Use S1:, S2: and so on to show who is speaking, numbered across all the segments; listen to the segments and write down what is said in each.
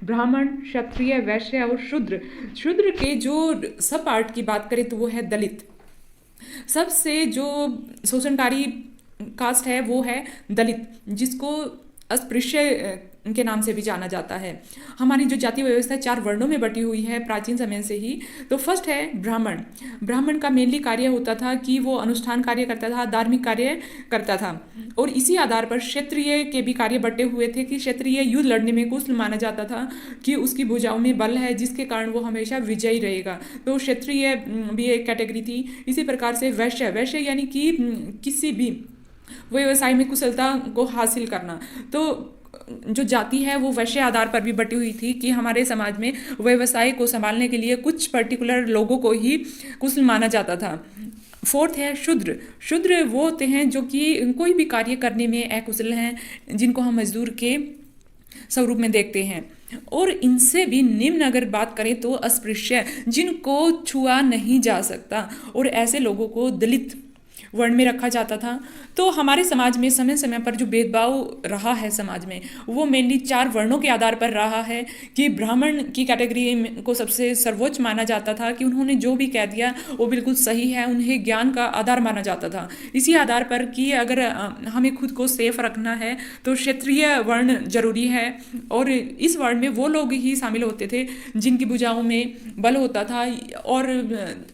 S1: ब्राह्मण, क्षत्रिय, वैश्य और शूद्र। शूद्र के जो सब पार्ट की बात करें तो वो है दलित। सबसे जो शोषणकारी कास्ट है वो है दलित, जिसको अस्पृश्य के नाम से भी जाना जाता है। हमारी जो जाति व्यवस्था 4 वर्णों में बटी हुई है प्राचीन समय से ही। तो फर्स्ट है ब्राह्मण। ब्राह्मण का मेनली कार्य होता था कि वो अनुष्ठान कार्य करता था, धार्मिक कार्य करता था। और इसी आधार पर क्षत्रिय के भी कार्य बटे हुए थे कि क्षत्रिय युद्ध लड़ने में कुशल माना जाता था, कि उसकी भुजाओं में बल है जिसके कारण वो हमेशा विजयी रहेगा। तो क्षत्रिय भी एक कैटेगरी थी। इसी प्रकार से वैश्य, वैश्य यानी कि किसी भी व्यवसाय में कुशलता को हासिल करना। तो जो जाति है वो वैश्य आधार पर भी बटी हुई थी कि हमारे समाज में व्यवसाय को संभालने के लिए कुछ पर्टिकुलर लोगों को ही कुशल माना जाता था। फोर्थ है शूद्र। शूद्र वो होते हैं जो कि कोई भी कार्य करने में अकुशल हैं, जिनको हम मजदूर के स्वरूप में देखते हैं। और इनसे भी निम्न अगर बात करें तो अस्पृश्य, जिनको छुआ नहीं जा सकता, और ऐसे लोगों को दलित वर्ण में रखा जाता था। तो हमारे समाज में समय समय पर जो भेदभाव रहा है समाज में, वो मेनली 4 वर्णों के आधार पर रहा है। कि ब्राह्मण की कैटेगरी को सबसे सर्वोच्च माना जाता था, कि उन्होंने जो भी कह दिया वो बिल्कुल सही है, उन्हें ज्ञान का आधार माना जाता था। इसी आधार पर कि अगर हमें खुद को सेफ रखना है तो क्षत्रिय वर्ण जरूरी है, और इस वर्ण में वो लोग ही शामिल होते थे जिनकी भुजाओं में बल होता था, और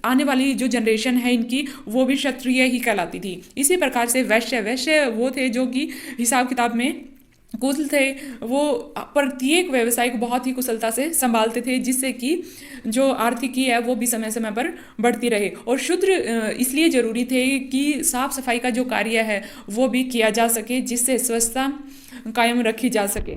S1: आने वाली जो जनरेशन है इनकी वो भी क्षत्रिय ही कहलाती थी। इसी प्रकार से वैश्य, वैश्य वो थे जो कि हिसाब किताब में कुशल थे। वो प्रत्येक व्यवसाय को बहुत ही कुशलता से संभालते थे, जिससे कि जो आर्थिकी है वो भी समय समय पर बढ़ती रहे। और शूद्र इसलिए जरूरी थे कि साफ सफाई का जो कार्य है वो भी किया जा सके, जिससे स्वच्छता कायम रखी जा सके।